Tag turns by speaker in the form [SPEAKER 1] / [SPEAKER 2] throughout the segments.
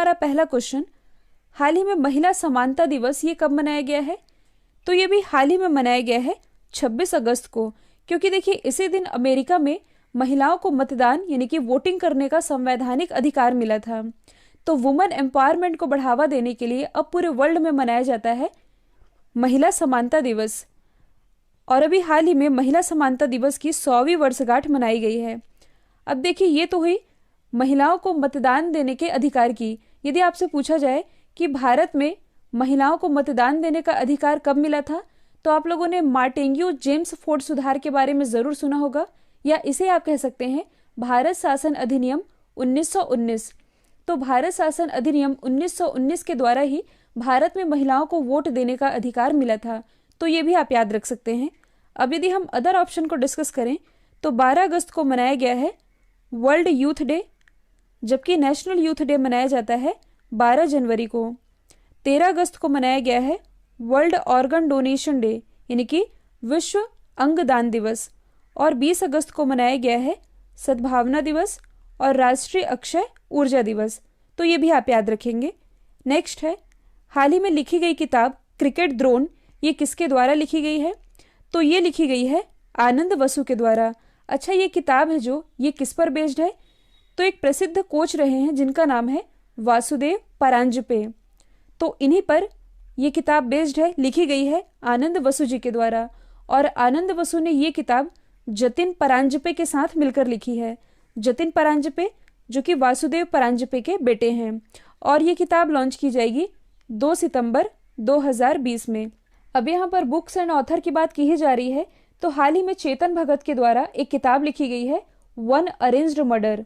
[SPEAKER 1] हमारा पहला क्वेश्चन, हाल ही में महिला समानता दिवस ये कब मनाया गया है? तो ये भी हाल ही में मनाया गया है 26 अगस्त को, क्योंकि देखिए इसी दिन अमेरिका में महिलाओं को मतदान यानी कि वोटिंग करने का संवैधानिक अधिकार मिला था। तो वुमेन एम्पावरमेंट को बढ़ावा देने के लिए अब पूरे वर्ल्ड में मनाया जाता है महिला समानता दिवस। और अभी हाल ही में महिला समानता दिवस की 100वीं वर्षगांठ मनाई गई है। अब देखिए ये तो हुई महिलाओं को मतदान देने के अधिकार की। यदि आपसे पूछा जाए कि भारत में महिलाओं को मतदान देने का अधिकार कब मिला था, तो आप लोगों ने मार्टेंग्यू जेम्स फोर्ड सुधार के बारे में जरूर सुना होगा, या इसे आप कह सकते हैं भारत शासन अधिनियम 1919। तो भारत शासन अधिनियम 1919 के द्वारा ही भारत में महिलाओं को वोट देने का अधिकार मिला था। तो ये भी आप याद रख सकते हैं। अब यदि हम अदर ऑप्शन को डिस्कस करें तो 12 अगस्त को मनाया गया है वर्ल्ड यूथ डे, जबकि नेशनल यूथ डे मनाया जाता है 12 जनवरी को। 13 अगस्त को मनाया गया है वर्ल्ड ऑर्गन डोनेशन डे यानी कि विश्व अंगदान दिवस, और 20 अगस्त को मनाया गया है सद्भावना दिवस और राष्ट्रीय अक्षय ऊर्जा दिवस। तो ये भी आप याद रखेंगे। नेक्स्ट है, हाल ही में लिखी गई किताब क्रिकेट द्रोण, ये किसके द्वारा लिखी गई है? तो ये लिखी गई है आनंद वसु के द्वारा। अच्छा, ये किताब है जो ये किस पर बेस्ड है? तो एक प्रसिद्ध कोच रहे हैं जिनका नाम है वासुदेव परांजपे। तो इन्हीं पर यह किताब बेस्ड है, लिखी गई है आनंद वसु जी के द्वारा। और आनंद वसु ने ये किताब जतिन परांजपे के साथ मिलकर लिखी है। जतिन परांजपे जो कि वासुदेव परांजपे के बेटे हैं। और ये किताब लॉन्च की जाएगी 2 सितंबर 2020 में। अब यहाँ पर बुक्स एंड ऑथर की बात की ही जा रही है, तो हाल ही में चेतन भगत के द्वारा एक किताब लिखी गई है वन अरेंज्ड मर्डर।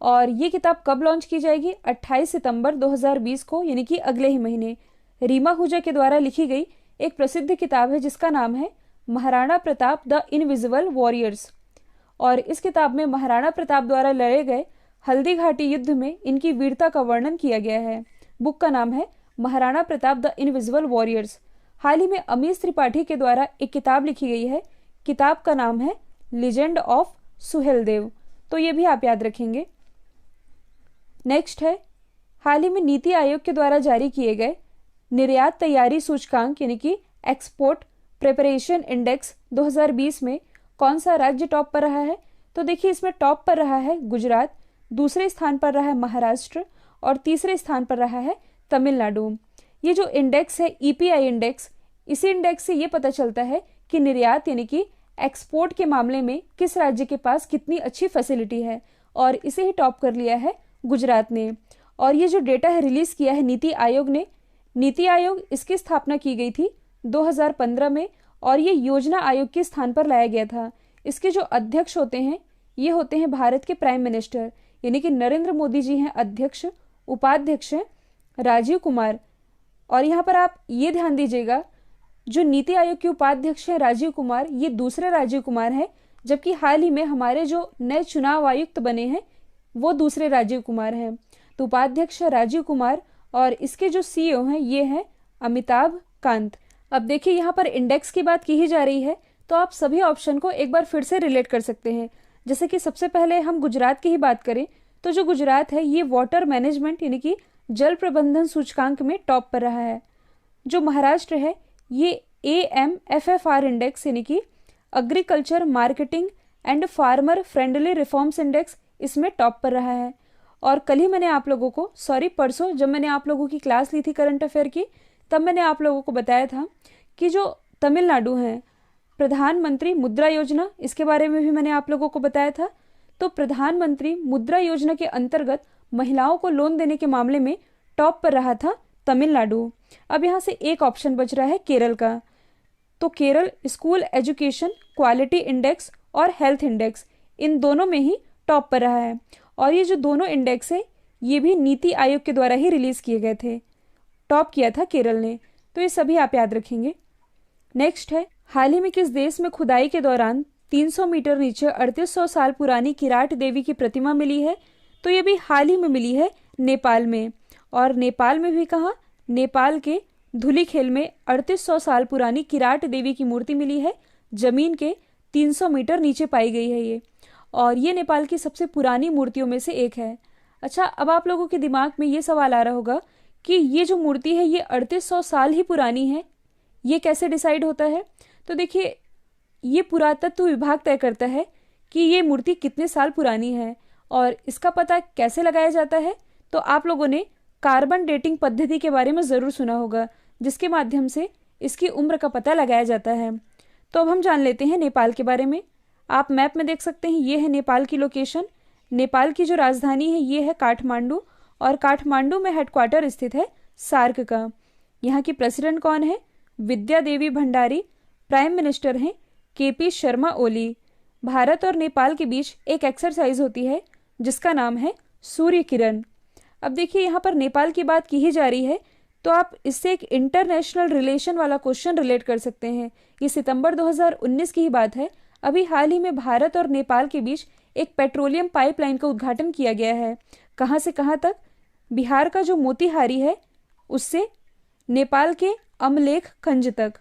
[SPEAKER 1] और ये किताब कब लॉन्च की जाएगी? 28 सितंबर 2020 को, यानी कि अगले ही महीने। रीमा हुजा के द्वारा लिखी गई एक प्रसिद्ध किताब है जिसका नाम है Maharana Pratap the invisible warriors. और इस किताब में महाराणा प्रताप द्वारा लड़े गए हल्दी घाटी युद्ध में इनकी वीरता का वर्णन किया गया है। बुक का नाम है Maharana Pratap the invisible warriors. हाल ही में अमीश त्रिपाठी के द्वारा एक किताब लिखी गई है, किताब का नाम है लीजेंड ऑफ सुहेलदेव। तो ये भी आप याद रखेंगे। नेक्स्ट है, हाल ही में नीति आयोग के द्वारा जारी किए गए निर्यात तैयारी सूचकांक यानी कि एक्सपोर्ट प्रिपरेशन इंडेक्स 2020 में कौन सा राज्य टॉप पर रहा है? तो देखिए इसमें टॉप पर रहा है गुजरात, दूसरे स्थान पर रहा है महाराष्ट्र और तीसरे स्थान पर रहा है तमिलनाडु। ये जो इंडेक्स है ईपीआई इंडेक्स, इसी इंडेक्स से ये पता चलता है कि निर्यात यानी कि एक्सपोर्ट के मामले में किस राज्य के पास कितनी अच्छी फैसिलिटी है, और इसे ही टॉप कर लिया है गुजरात ने। और ये जो डेटा है रिलीज किया है नीति आयोग ने। नीति आयोग इसकी स्थापना की गई थी 2015 में, और ये योजना आयोग के स्थान पर लाया गया था। इसके जो अध्यक्ष होते हैं ये होते हैं भारत के प्राइम मिनिस्टर, यानी कि नरेंद्र मोदी जी हैं अध्यक्ष, उपाध्यक्ष हैं राजीव कुमार। और यहाँ पर आप ये ध्यान दीजिएगा, जो नीति आयोग के उपाध्यक्ष हैं राजीव कुमार, ये दूसरे राजीव कुमार हैं, जबकि हाल ही में हमारे जो नए चुनाव आयुक्त बने हैं वो दूसरे राजीव कुमार हैं। तो उपाध्यक्ष राजीव कुमार और इसके जो सीईओ हैं ये हैं अमिताभ कांत। अब देखिए यहाँ पर इंडेक्स की बात की ही जा रही है, तो आप सभी ऑप्शन को एक बार फिर से रिलेट कर सकते हैं। जैसे कि सबसे पहले हम गुजरात की ही बात करें, तो जो गुजरात है ये वाटर मैनेजमेंट यानी कि जल प्रबंधन सूचकांक में टॉप पर रहा है। जो महाराष्ट्र है ये AMFFR इंडेक्स यानी कि agriculture marketing and farmer friendly reforms index, इसमें टॉप पर रहा है। और कल ही मैंने आप लोगों को, परसों जब मैंने आप लोगों की क्लास ली थी करंट अफेयर की, तब मैंने आप लोगों को बताया था कि जो तमिलनाडु है प्रधानमंत्री मुद्रा योजना, इसके बारे में भी मैंने आप लोगों को बताया था। तो प्रधानमंत्री मुद्रा योजना के अंतर्गत महिलाओं को लोन देने के मामले में टॉप पर रहा था तमिलनाडु। अब यहाँ से एक ऑप्शन बच रहा है केरल का। तो Kerala school education quality index और हेल्थ इंडेक्स, इन दोनों में ही टॉप पर रहा है। और ये जो दोनों इंडेक्स है ये भी नीति आयोग के द्वारा ही रिलीज किए गए थे। टॉप किया था केरल ने। तो ये सभी आप याद रखेंगे। नेक्स्ट है, हाल ही में किस देश में खुदाई के दौरान 300 मीटर नीचे 3800 साल पुरानी किराट देवी की प्रतिमा मिली है? तो ये भी हाल ही में मिली है नेपाल में। और नेपाल में भी कहाँ? नेपाल के धुलीखेल में 3800 साल पुरानी किराट देवी की मूर्ति मिली है। जमीन के 300 मीटर नीचे पाई गई है ये, और ये नेपाल की सबसे पुरानी मूर्तियों में से एक है। अच्छा, अब आप लोगों के दिमाग में ये सवाल आ रहा होगा कि ये जो मूर्ति है ये 3800 साल ही पुरानी है, ये कैसे डिसाइड होता है? तो देखिए, ये पुरातत्व विभाग तय करता है कि ये मूर्ति कितने साल पुरानी है। और इसका पता कैसे लगाया जाता है? तो आप लोगों ने कार्बन डेटिंग पद्धति के बारे में ज़रूर सुना होगा, जिसके माध्यम से इसकी उम्र का पता लगाया जाता है। तो अब हम जान लेते हैं नेपाल के बारे में। आप मैप में देख सकते हैं, ये है नेपाल की लोकेशन। नेपाल की जो राजधानी है ये है काठमांडू, और काठमांडू में हेडक्वार्टर स्थित है सार्क का। यहाँ की प्रेसिडेंट कौन है? विद्या देवी भंडारी। प्राइम मिनिस्टर हैं केपी शर्मा ओली। भारत और नेपाल के बीच एक एक्सरसाइज होती है जिसका नाम है सूर्य किरण। अब देखिए, यहाँ पर नेपाल की बात की ही जा रही है, तो आप इससे एक इंटरनेशनल रिलेशन वाला क्वेश्चन रिलेट कर सकते हैं। ये सितंबर 2019 की ही बात है। अभी हाल ही में भारत और नेपाल के बीच एक पेट्रोलियम पाइपलाइन का उद्घाटन किया गया है। कहाँ से कहाँ तक? बिहार का जो मोतीहारी है उससे नेपाल के अमलेखगंज तक।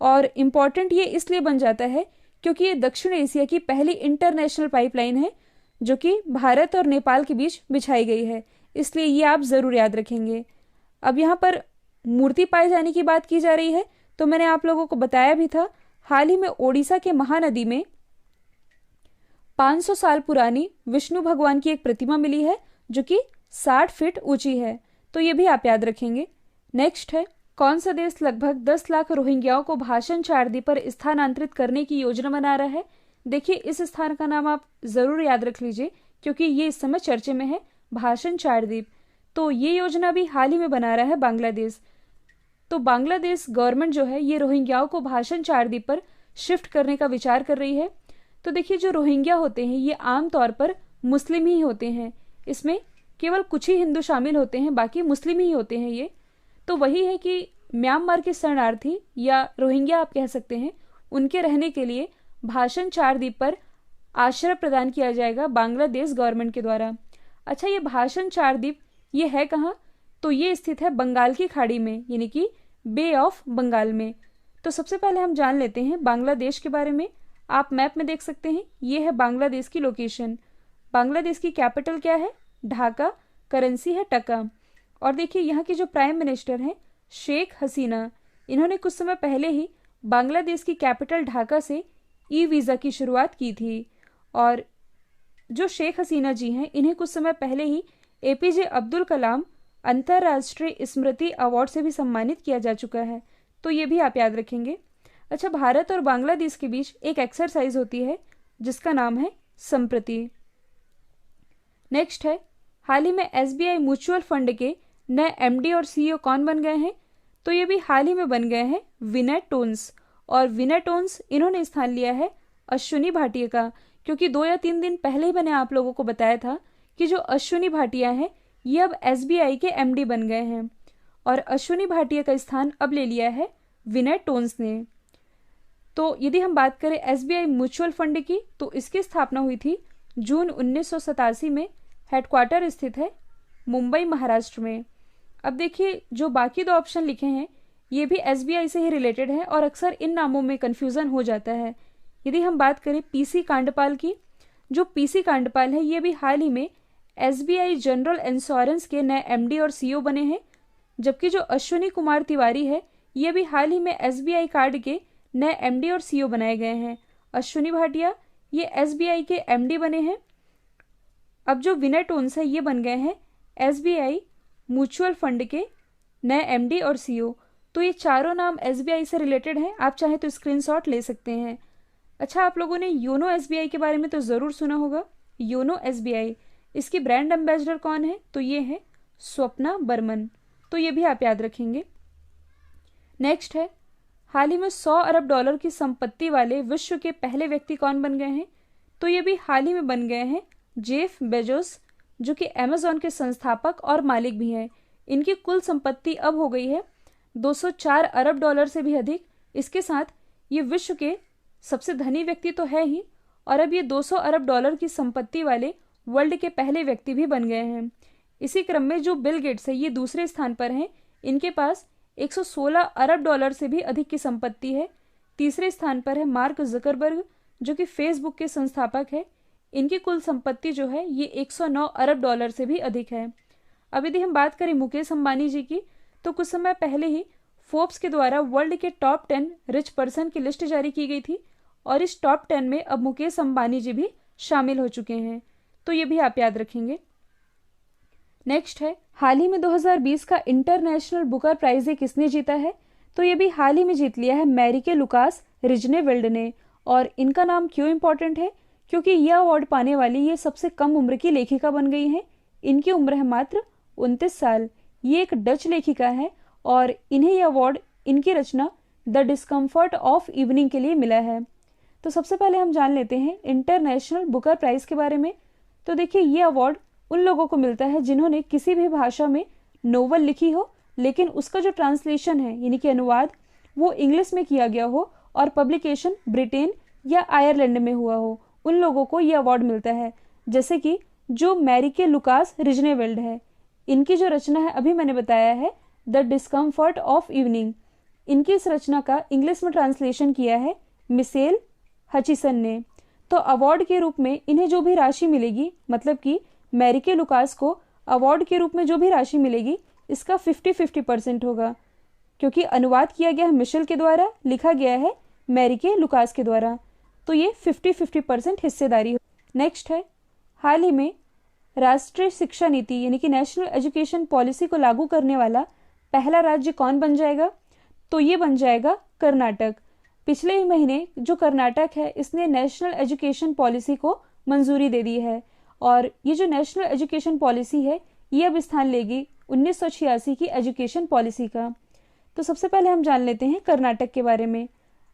[SPEAKER 1] और इम्पॉर्टेंट ये इसलिए बन जाता है क्योंकि ये दक्षिण एशिया की पहली इंटरनेशनल पाइपलाइन है जो कि भारत और नेपाल के बीच बिछाई गई है, इसलिए ये आप ज़रूर याद रखेंगे। अब यहाँ पर मूर्ति पाए जाने की बात की जा रही है, तो मैंने आप लोगों को बताया भी था, हाल ही में ओडिशा के महानदी में 500 साल पुरानी विष्णु भगवान की एक प्रतिमा मिली है जो कि 60 फीट ऊंची है, तो ये भी आप याद रखेंगे। नेक्स्ट है, कौन सा देश लगभग 10 लाख रोहिंग्याओं को भाषण चारदी पर स्थानांतरित करने की योजना बना रहा है? देखिए, इस स्थान का नाम आप जरूर याद रख लीजिए क्योंकि ये इस समय चर्चे में है, भाषण चारद्वीप। तो ये योजना भी हाल ही में बना रहा है बांग्लादेश। तो बांग्लादेश गवर्नमेंट जो है ये रोहिंग्याओं को भाषण चारद्वीप पर शिफ्ट करने का विचार कर रही है। तो देखिए, जो रोहिंग्या होते हैं ये आमतौर पर मुस्लिम ही होते हैं, इसमें केवल कुछ ही हिंदू शामिल होते हैं, बाकी मुस्लिम ही होते हैं ये। तो वही है कि म्यांमार के शरणार्थी या रोहिंग्या आप कह सकते हैं, उनके रहने के लिए भाषण चारद्वीप पर आश्रय प्रदान किया जाएगा बांग्लादेश गवर्नमेंट के द्वारा। अच्छा, ये भाषण चारद्वीप ये है कहाँ? तो ये स्थित है बंगाल की खाड़ी में, यानी कि बे ऑफ बंगाल में। तो सबसे पहले हम जान लेते हैं बांग्लादेश के बारे में। आप मैप में देख सकते हैं, ये है बांग्लादेश की लोकेशन। बांग्लादेश की कैपिटल क्या है? ढाका। करेंसी है टका। और देखिए, यहाँ की जो प्राइम मिनिस्टर हैं शेख हसीना, इन्होंने कुछ समय पहले ही बांग्लादेश की कैपिटल ढाका से ई वीज़ा की शुरुआत की थी। और जो शेख हसीना जी हैं, इन्हें कुछ समय पहले ही एपीजे अब्दुल कलाम अंतर्राष्ट्रीय स्मृति अवार्ड से भी सम्मानित किया जा चुका है, तो ये भी आप याद रखेंगे। अच्छा, भारत और बांग्लादेश के बीच एक एक्सरसाइज होती है जिसका नाम है संप्रति। नेक्स्ट है, हाल ही में एसबीआई म्यूचुअल फंड के नए एमडी और सीईओ कौन बन गए हैं? तो ये भी हाल ही में बन गए हैं विनय टोन्स। और विनय टोन्स इन्होंने स्थान लिया है अश्विनी भाटिया का, क्योंकि 2 या 3 दिन पहले ही मैंने आप लोगों को बताया था कि जो अश्विनी भाटिया है ये अब एसबीआई के एमडी बन गए हैं, और अश्विनी भाटिया का स्थान अब ले लिया है विनय टोन्स ने। तो यदि हम बात करें एसबीआई म्यूचुअल फंड की, तो इसकी स्थापना हुई थी जून 1987 में। हेडक्वार्टर स्थित है मुंबई, महाराष्ट्र में। अब देखिए, जो बाकी 2 ऑप्शन लिखे हैं ये भी एसबीआई से ही रिलेटेड है और अक्सर इन नामों में कन्फ्यूज़न हो जाता है। यदि हम बात करें पीसी कांडपाल की, जो पीसी कांडपाल है ये भी हाल ही में एसबीआई जनरल इंश्योरेंस के नए एमडी और सीईओ बने हैं, जबकि जो अश्विनी कुमार तिवारी है ये भी हाल ही में एसबीआई कार्ड के नए एमडी और सीईओ बनाए गए हैं। अश्विनी भाटिया ये एसबीआई के एमडी बने हैं। अब जो विनय टोन्स है ये बन गए हैं एसबीआई म्यूचुअल फंड के नए एमडी और सीईओ। तो ये चारों नाम एसबीआई से रिलेटेड हैं, आप चाहे तो स्क्रीनशॉट ले सकते हैं। अच्छा, आप लोगों ने योनो एसबीआई के बारे में तो ज़रूर सुना होगा। योनो एसबीआई, इसकी ब्रांड एम्बेसडर कौन है? तो ये है स्वप्ना बर्मन, तो ये भी आप याद रखेंगे। नेक्स्ट है, हाल ही में $100 अरब की संपत्ति वाले विश्व के पहले व्यक्ति कौन बन गए हैं? तो ये भी हाल ही में बन गए हैं जेफ बेजोस, जो कि अमेजॉन के संस्थापक और मालिक भी हैं। इनकी कुल संपत्ति अब हो गई है $204 अरब से भी अधिक। इसके साथ ये विश्व के सबसे धनी व्यक्ति तो है ही, और अब ये $200 अरब की संपत्ति वाले वर्ल्ड के पहले व्यक्ति भी बन गए हैं। इसी क्रम में जो बिल गेट्स है ये दूसरे स्थान पर हैं, इनके पास $116 अरब से भी अधिक की संपत्ति है। तीसरे स्थान पर है मार्क जकरबर्ग, जो कि फेसबुक के संस्थापक है। इनकी कुल संपत्ति जो है ये 109 अरब डॉलर से भी अधिक है। अब यदि हम बात करें मुकेश अंबानी जी की, तो कुछ समय पहले ही फोर्ब्स के द्वारा वर्ल्ड के टॉप 10 रिच पर्सन की लिस्ट जारी की गई थी और इस टॉप 10 में अब मुकेश अंबानी जी भी शामिल हो चुके हैं, तो ये भी आप याद रखेंगे। नेक्स्ट है, हाल ही में 2020 का इंटरनेशनल बुकर प्राइज किसने जीता है? तो ये भी हाल ही में जीत लिया है मैरिके लुकास रिजनेवेल्ड ने। और इनका नाम क्यों इंपॉर्टेंट है? क्योंकि यह अवार्ड पाने वाली ये सबसे कम उम्र की लेखिका बन गई हैं। इनकी उम्र है मात्र 29 साल। ये एक डच लेखिका है और इन्हें यह अवार्ड इनकी रचना द डिस्कम्फर्ट ऑफ इवनिंग के लिए मिला है। तो सबसे पहले हम जान लेते हैं इंटरनेशनल बुकर प्राइज के बारे में। तो देखिए, ये अवार्ड उन लोगों को मिलता है जिन्होंने किसी भी भाषा में नोवेल लिखी हो, लेकिन उसका जो ट्रांसलेशन है यानी कि अनुवाद वो इंग्लिश में किया गया हो और पब्लिकेशन ब्रिटेन या आयरलैंड में हुआ हो, उन लोगों को यह अवार्ड मिलता है। जैसे कि जो मैरिके लुकास रिजनेवेल्ड है, इनकी जो रचना है अभी मैंने बताया है द डिस्कम्फर्ट ऑफ इवनिंग, इनकी इस रचना का इंग्लिश में ट्रांसलेशन किया है मिशेल हचिसन ने। तो अवार्ड के रूप में इन्हें जो भी राशि मिलेगी, मतलब कि मैरिके लुकास को अवार्ड के रूप में जो भी राशि मिलेगी इसका 50-50% होगा, क्योंकि अनुवाद किया गया है मिशेल के द्वारा, लिखा गया है मैरिके लुकास के द्वारा, तो ये 50-50% हिस्सेदारी हो। नेक्स्ट है, हाल ही में राष्ट्रीय शिक्षा नीति यानी कि नेशनल एजुकेशन पॉलिसी को लागू करने वाला पहला राज्य कौन बन जाएगा? तो ये बन जाएगा कर्नाटक। पिछले ही महीने जो कर्नाटक है इसने नेशनल एजुकेशन पॉलिसी को मंजूरी दे दी है और ये जो नेशनल एजुकेशन पॉलिसी है ये अब स्थान लेगी 1986 की एजुकेशन पॉलिसी का। तो सबसे पहले हम जान लेते हैं कर्नाटक के बारे में।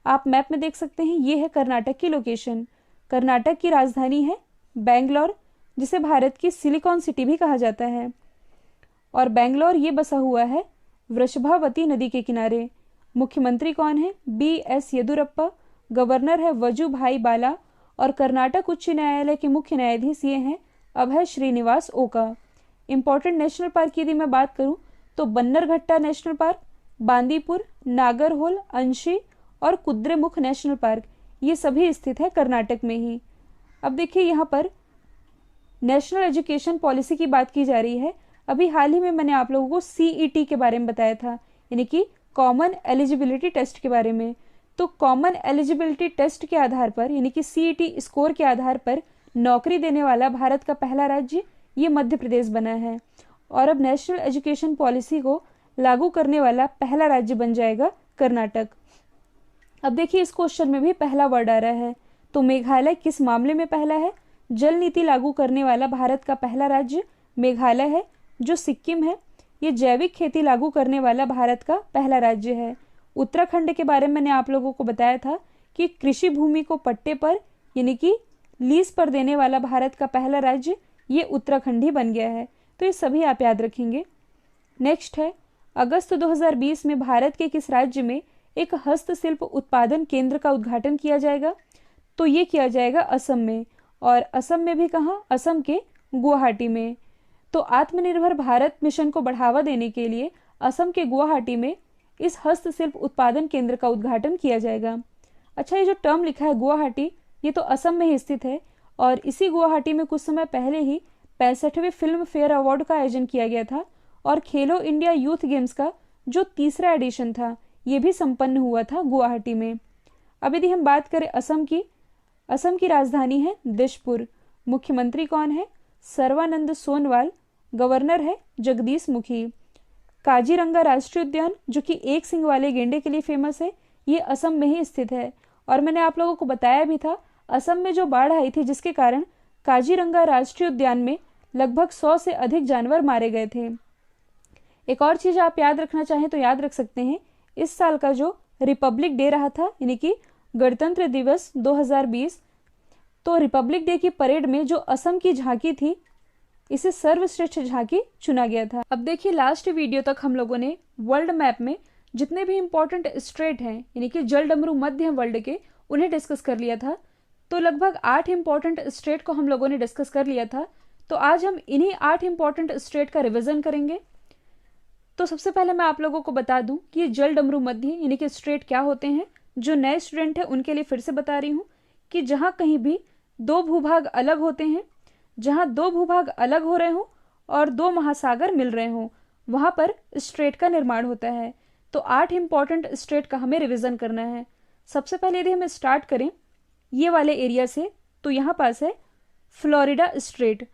[SPEAKER 1] आप मैप में देख सकते हैं, ये है कर्नाटक की लोकेशन। कर्नाटक की राजधानी है बेंगलोर, जिसे भारत की सिलिकॉन सिटी भी कहा जाता है। और बेंगलोर ये बसा हुआ है वृषभावती नदी के किनारे। मुख्यमंत्री कौन है? BS येदुरप्पा। गवर्नर है वजुभाई बाला और कर्नाटक उच्च न्यायालय के मुख्य न्यायाधीश ये हैं अभय श्रीनिवास ओका। इंपॉर्टेंट नेशनल पार्क की यदि मैं बात करूं तो बन्नरघट्टा नेशनल पार्क, बांदीपुर, नागरहोल, अंशी और कुद्रेमुख नेशनल पार्क, ये सभी स्थित है कर्नाटक में ही। अब देखिए, यहाँ पर नेशनल एजुकेशन पॉलिसी की बात की जा रही है। अभी हाल ही में मैंने आप लोगों को CET के बारे में बताया था, यानी कि कॉमन एलिजिबिलिटी टेस्ट के बारे में। तो कॉमन एलिजिबिलिटी टेस्ट के आधार पर यानी कि CET स्कोर के आधार पर नौकरी देने वाला भारत का पहला राज्य ये मध्य प्रदेश बना है और अब नेशनल एजुकेशन पॉलिसी को लागू करने वाला पहला राज्य बन जाएगा कर्नाटक। अब देखिए, इस क्वेश्चन में भी पहला वर्ड आ रहा है। तो मेघालय किस मामले में पहला है? जल नीति लागू करने वाला भारत का पहला राज्य मेघालय है। जो सिक्किम है ये जैविक खेती लागू करने वाला भारत का पहला राज्य है। उत्तराखंड के बारे में मैंने आप लोगों को बताया था कि कृषि भूमि को पट्टे पर यानी कि लीज पर देने वाला भारत का पहला राज्य ये उत्तराखंड ही बन गया है। तो ये सभी आप याद रखेंगे। नेक्स्ट है, अगस्त 2020 में भारत के किस राज्य में एक हस्तशिल्प उत्पादन केंद्र का उद्घाटन किया जाएगा? तो ये किया जाएगा असम में। और असम में भी कहाँ? असम के गुवाहाटी में। तो आत्मनिर्भर भारत मिशन को बढ़ावा देने के लिए असम के गुवाहाटी में इस हस्तशिल्प उत्पादन केंद्र का उद्घाटन किया जाएगा। अच्छा, ये जो टर्म लिखा है गुवाहाटी, ये तो असम में ही स्थित है और इसी गुवाहाटी में कुछ समय पहले ही 65वें फिल्म फेयर अवार्ड का आयोजन किया गया था और खेलो इंडिया यूथ गेम्स का जो तीसरा एडिशन था ये भी संपन्न हुआ था गुवाहाटी में। अब यदि हम बात करें असम की राजधानी है दिसपुर। मुख्यमंत्री कौन है? सर्बानंद सोनोवाल। गवर्नर है जगदीश मुखी। काजीरंगा राष्ट्रीय उद्यान जो कि एक सिंग वाले गेंडे के लिए फेमस है, ये असम में ही स्थित है। और मैंने आप लोगों को बताया भी था असम में जो बाढ़ आई थी जिसके कारण काजीरंगा राष्ट्रीय उद्यान में लगभग 100 से अधिक जानवर मारे गए थे। एक और चीज आप याद रखना चाहें तो याद रख सकते हैं, इस साल का जो रिपब्लिक डे रहा था यानी कि गणतंत्र दिवस 2020, तो रिपब्लिक डे की परेड में जो असम की झांकी थी इसे सर्वश्रेष्ठ झांकी चुना गया था। अब देखिए, लास्ट वीडियो तक हम लोगों ने वर्ल्ड मैप में जितने भी इंपॉर्टेंट स्टेट हैं यानी कि जलडमरू मध्य वर्ल्ड के, उन्हें डिस्कस कर लिया था। तो लगभग 8 इंपॉर्टेंट स्टेट को हम लोगों ने डिस्कस कर लिया था। तो आज हम इन्हीं 8 इंपॉर्टेंट स्टेट का रिवीजन करेंगे। तो सबसे पहले मैं आप लोगों को बता दूं कि ये जलडमरू मध्य यानी कि स्टेट क्या होते हैं। जो नए स्टूडेंट हैं उनके लिए फिर से बता रही हूँ कि जहां कहीं भी दो भूभाग अलग होते हैं, जहां दो भूभाग अलग हो रहे हों और दो महासागर मिल रहे हों, वहां पर स्ट्रेट का निर्माण होता है। तो 8 इंपॉर्टेंट स्ट्रेट का हमें रिवीजन करना है। सबसे पहले यदि हम स्टार्ट करें ये वाले एरिया से, तो यहाँ पास है फ्लोरिडा स्ट्रेट।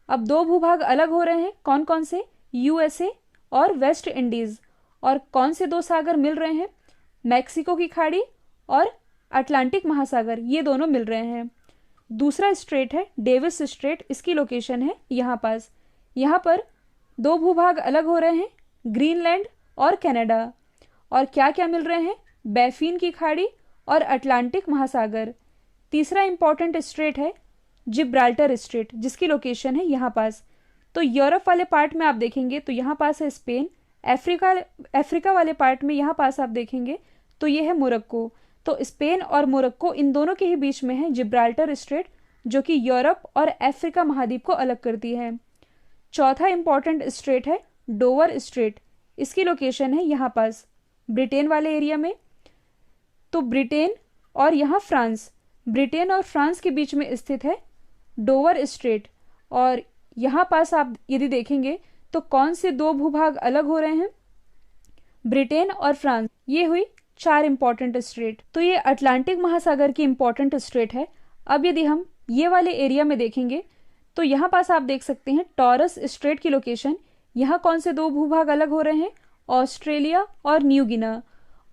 [SPEAKER 1] अब दो भूभाग अलग हो रहे हैं, कौन कौन से? यूएसए और वेस्ट इंडीज। और कौन से दो सागर मिल रहे हैं? मैक्सिको की खाड़ी और अटलांटिक महासागर, ये दोनों मिल रहे हैं। दूसरा स्ट्रेट है डेविस स्ट्रेट, इसकी लोकेशन है यहाँ पास। यहाँ पर दो भूभाग अलग हो रहे हैं, ग्रीनलैंड और कनाडा। और क्या क्या मिल रहे हैं? बैफिन की खाड़ी और अटलांटिक महासागर। तीसरा इंपॉर्टेंट स्ट्रेट है जिब्राल्टर स्ट्रेट, जिसकी लोकेशन है यहाँ पास। तो यूरोप वाले पार्ट में आप देखेंगे तो यहाँ पास है स्पेन। अफ्रीका वाले पार्ट में यहाँ पास आप देखेंगे तो ये है मोरक्को। तो स्पेन और मोरक्को, इन दोनों के ही बीच में है जिब्राल्टर स्ट्रेट, जो कि यूरोप और अफ्रीका महाद्वीप को अलग करती है। चौथा इंपॉर्टेंट स्ट्रेट है डोवर स्ट्रेट, इसकी लोकेशन है यहाँ पास ब्रिटेन वाले एरिया में। तो ब्रिटेन और यहाँ फ्रांस, ब्रिटेन और फ्रांस के बीच में स्थित है डोवर स्ट्रेट। और यहाँ पास आप यदि देखेंगे तो कौन से दो भूभाग अलग हो रहे हैं? ब्रिटेन और फ्रांस। ये हुई 4 इंपॉर्टेंट स्ट्रेट। तो ये अटलांटिक महासागर की इंपॉर्टेंट स्ट्रेट है। अब यदि हम ये वाले एरिया में देखेंगे तो यहाँ पास आप देख सकते हैं टॉरस स्ट्रेट की लोकेशन। यहाँ कौन से दो भूभाग अलग हो रहे हैं? ऑस्ट्रेलिया और न्यू गिना।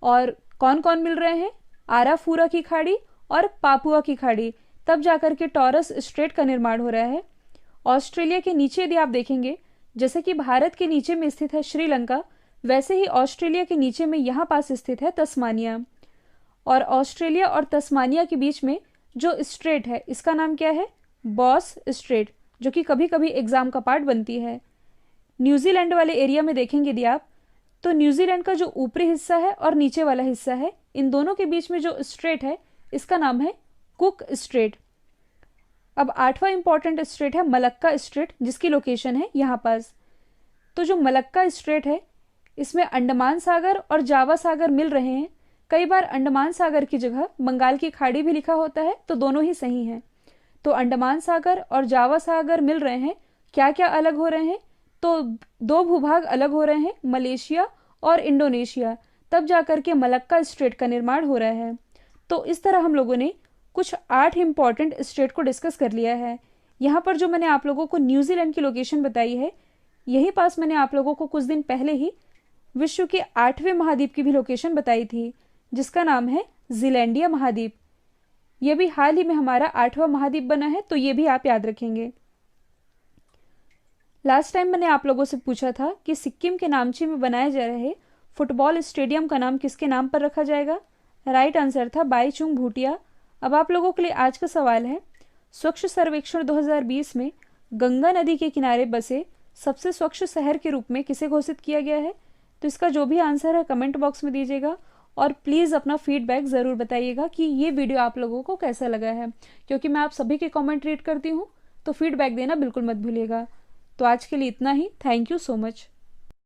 [SPEAKER 1] और कौन कौन मिल रहे हैं? आराफूरा की खाड़ी और पापुआ की खाड़ी। तब जाकर के टॉरस स्ट्रेट का निर्माण हो रहा है। ऑस्ट्रेलिया के नीचे यदि आप देखेंगे, जैसे कि भारत के नीचे में स्थित है श्रीलंका, वैसे ही ऑस्ट्रेलिया के नीचे में यहाँ पास स्थित है तस्मानिया। और ऑस्ट्रेलिया और तस्मानिया के बीच में जो स्ट्रेट है, इसका नाम क्या है? बॉस स्ट्रेट, जो कि कभी कभी एग्जाम का पार्ट बनती है। न्यूजीलैंड वाले एरिया में देखेंगे यदि आप, तो न्यूजीलैंड का जो ऊपरी हिस्सा है और नीचे वाला हिस्सा है, इन दोनों के बीच में जो स्ट्रेट है, इसका नाम है कुक स्ट्रेट। अब 8वां इंपॉर्टेंट स्ट्रेट है मलक्का स्ट्रेट, जिसकी लोकेशन है यहाँ पास। तो जो मलक्का स्ट्रेट है, इसमें अंडमान सागर और जावा सागर मिल रहे हैं। कई बार अंडमान सागर की जगह बंगाल की खाड़ी भी लिखा होता है, तो दोनों ही सही हैं। तो अंडमान सागर और जावा सागर मिल रहे हैं। क्या क्या अलग हो रहे हैं? तो दो भूभाग अलग हो रहे हैं, मलेशिया और इंडोनेशिया। तब जाकर के मलक्का स्ट्रेट का निर्माण हो रहा है। तो इस तरह हम लोगों ने कुछ 8 इंपॉर्टेंट स्टेट को डिस्कस कर लिया है। यहाँ पर जो मैंने आप लोगों को न्यूजीलैंड की लोकेशन बताई है, यहीं पास मैंने आप लोगों को कुछ दिन पहले ही विश्व के 8वें महाद्वीप की भी लोकेशन बताई थी, जिसका नाम है जीलैंडिया महाद्वीप। यह भी हाल ही में हमारा 8वां महाद्वीप बना है, तो ये भी आप याद रखेंगे। लास्ट टाइम मैंने आप लोगों से पूछा था कि सिक्किम के नामची में बनाए जा रहे फुटबॉल स्टेडियम का नाम किसके नाम पर रखा जाएगा? राइट आंसर था बाईचुंग भूटिया। अब आप लोगों के लिए आज का सवाल है, स्वच्छ सर्वेक्षण 2020 में गंगा नदी के किनारे बसे सबसे स्वच्छ शहर के रूप में किसे घोषित किया गया है? तो इसका जो भी आंसर है कमेंट बॉक्स में दीजिएगा और प्लीज़ अपना फीडबैक ज़रूर बताइएगा कि ये वीडियो आप लोगों को कैसा लगा है, क्योंकि मैं आप सभी के कमेंट रीड करती हूँ, तो फीडबैक देना बिल्कुल मत भूलिएगा। तो आज के लिए इतना ही। Thank you so much.